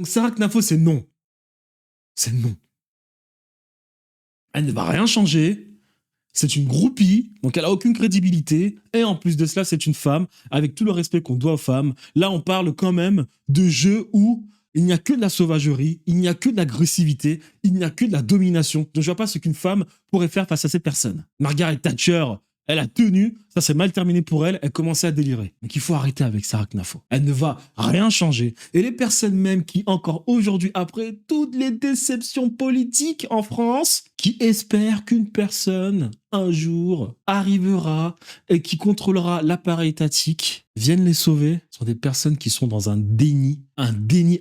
Donc Sarah Knafo, c'est non. C'est non. Elle ne va rien changer. C'est une groupie, donc elle a aucune crédibilité. Et en plus de cela, c'est une femme, avec tout le respect qu'on doit aux femmes. Là, on parle quand même de jeux où il n'y a que de la sauvagerie, il n'y a que de l'agressivité, il n'y a que de la domination. Donc je vois pas ce qu'une femme pourrait faire face à ces personnes. Margaret Thatcher, elle a tenu, ça s'est mal terminé pour elle, elle commençait à délirer. Donc il faut arrêter avec Sarah Knafo. Elle ne va rien changer. Et les personnes même qui, encore aujourd'hui, après toutes les déceptions politiques en France, qui espèrent qu'une personne, un jour, arrivera et qui contrôlera l'appareil étatique, viennent les sauver, sont des personnes qui sont dans un déni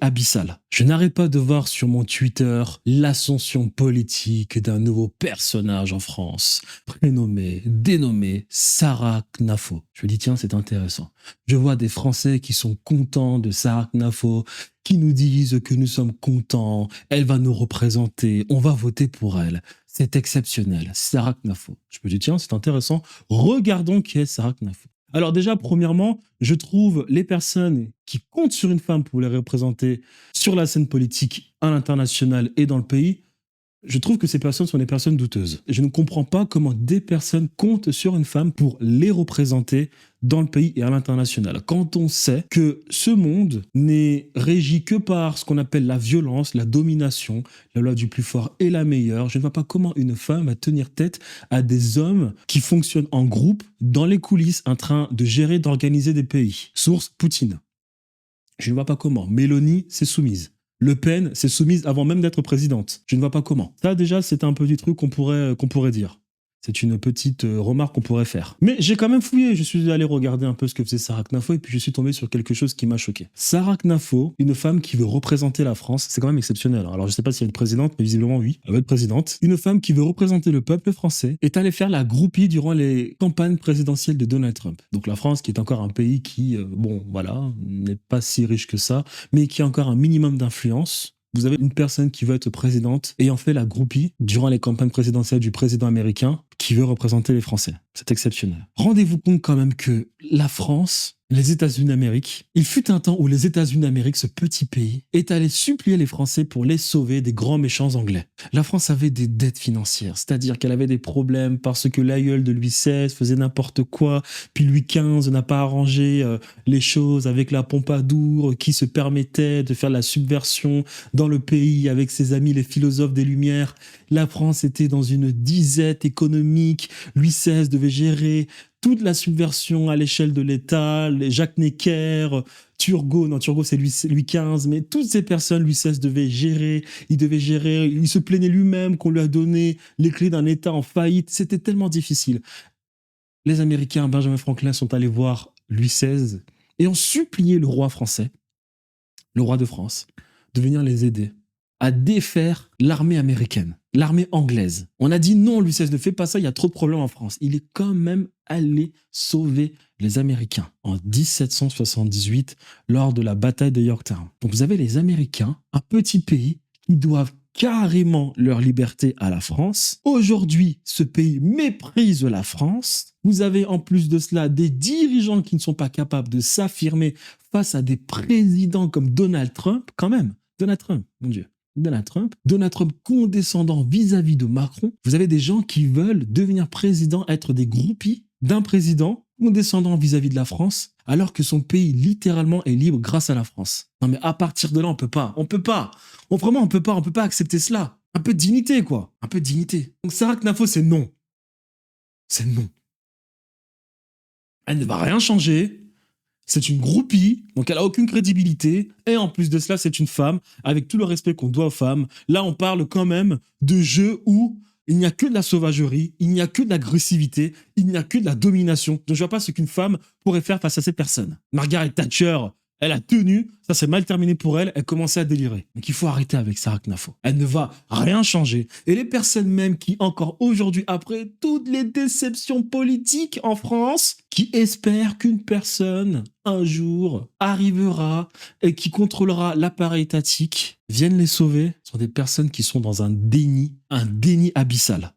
abyssal. Je n'arrête pas de voir sur mon Twitter l'ascension politique d'un nouveau personnage en France, prénommé, dénommé Sarah Knafo. Je me dis, tiens, c'est intéressant. Je vois des Français qui sont contents de Sarah Knafo, qui nous disent que nous sommes contents, elle va nous représenter, on va voter pour elle. C'est exceptionnel, Sarah Knafo. Je me dis, tiens, c'est intéressant, regardons qui est Sarah Knafo. Alors déjà, premièrement, je trouve les personnes qui comptent sur une femme pour les représenter sur la scène politique à l'international et dans le pays, je trouve que ces personnes sont des personnes douteuses. Je ne comprends pas comment des personnes comptent sur une femme pour les représenter dans le pays et à l'international. Quand on sait que ce monde n'est régi que par ce qu'on appelle la violence, la domination, la loi du plus fort est la meilleure, je ne vois pas comment une femme va tenir tête à des hommes qui fonctionnent en groupe, dans les coulisses, en train de gérer, d'organiser des pays. Source, Poutine. Je ne vois pas comment. Mélanie s'est soumise. Le Pen s'est soumise avant même d'être présidente. Je ne vois pas comment. Ça, déjà, c'est un petit truc qu'on pourrait dire. C'est une petite remarque qu'on pourrait faire. Mais j'ai quand même fouillé. Je suis allé regarder un peu ce que faisait Sarah Knafo et puis je suis tombé sur quelque chose qui m'a choqué. Sarah Knafo, une femme qui veut représenter la France, c'est quand même exceptionnel. Alors je sais pas si elle est présidente, mais visiblement oui, elle va être présidente. Une femme qui veut représenter le peuple français est allée faire la groupie durant les campagnes présidentielles de Donald Trump. Donc la France, qui est encore un pays qui, bon, voilà, n'est pas si riche que ça, mais qui a encore un minimum d'influence. Vous avez une personne qui veut être présidente ayant fait la groupie durant les campagnes présidentielles du président américain qui veut représenter les Français. C'est exceptionnel. Rendez-vous compte quand même que la France, les États-Unis d'Amérique, il fut un temps où les États-Unis d'Amérique, ce petit pays, est allé supplier les Français pour les sauver des grands méchants anglais. La France avait des dettes financières, c'est-à-dire qu'elle avait des problèmes parce que l'aïeul de Louis XVI faisait n'importe quoi, puis Louis XV n'a pas arrangé les choses avec la Pompadour qui se permettait de faire la subversion dans le pays avec ses amis les philosophes des Lumières. La France était dans une disette économique, Louis XVI devait gérer toute la subversion à l'échelle de l'État, les Jacques Necker, Turgot c'est Louis XV, mais toutes ces personnes, Louis XVI devait gérer, il se plaignait lui-même qu'on lui a donné les clés d'un État en faillite, c'était tellement difficile. Les Américains, Benjamin Franklin, sont allés voir Louis XVI et ont supplié le roi français, le roi de France, de venir les aider à défaire l'armée américaine, l'armée anglaise. On a dit non, Louis XVI, ne fais pas ça, il y a trop de problèmes en France. Il est quand même allé sauver les Américains en 1778 lors de la bataille de Yorktown. Donc vous avez les Américains, un petit pays qui doivent carrément leur liberté à la France. Aujourd'hui, ce pays méprise la France. Vous avez en plus de cela des dirigeants qui ne sont pas capables de s'affirmer face à des présidents comme Donald Trump, quand même. Donald Trump, mon Dieu. Donald Trump condescendant vis-à-vis de Macron. Vous avez des gens qui veulent devenir président, être des groupies d'un président condescendant vis-à-vis de la France, alors que son pays littéralement est libre grâce à la France. Non mais à partir de là, on peut pas. On peut pas accepter cela. Un peu de dignité, quoi. Un peu de dignité. Donc Sarah Knafo, c'est non. C'est non. Elle ne va rien changer. C'est une groupie, donc elle a aucune crédibilité. Et en plus de cela, c'est une femme, avec tout le respect qu'on doit aux femmes. Là, on parle quand même de jeux où il n'y a que de la sauvagerie, il n'y a que de l'agressivité, il n'y a que de la domination. Donc je vois pas ce qu'une femme pourrait faire face à ces personnes. Margaret Thatcher, elle a tenu, ça s'est mal terminé pour elle, elle commençait à délirer. Donc il faut arrêter avec Sarah Knafo. Elle ne va rien changer. Et les personnes même qui, encore aujourd'hui, après toutes les déceptions politiques en France, qui espèrent qu'une personne, un jour, arrivera et qui contrôlera l'appareil étatique, viennent les sauver, sont des personnes qui sont dans un déni abyssal.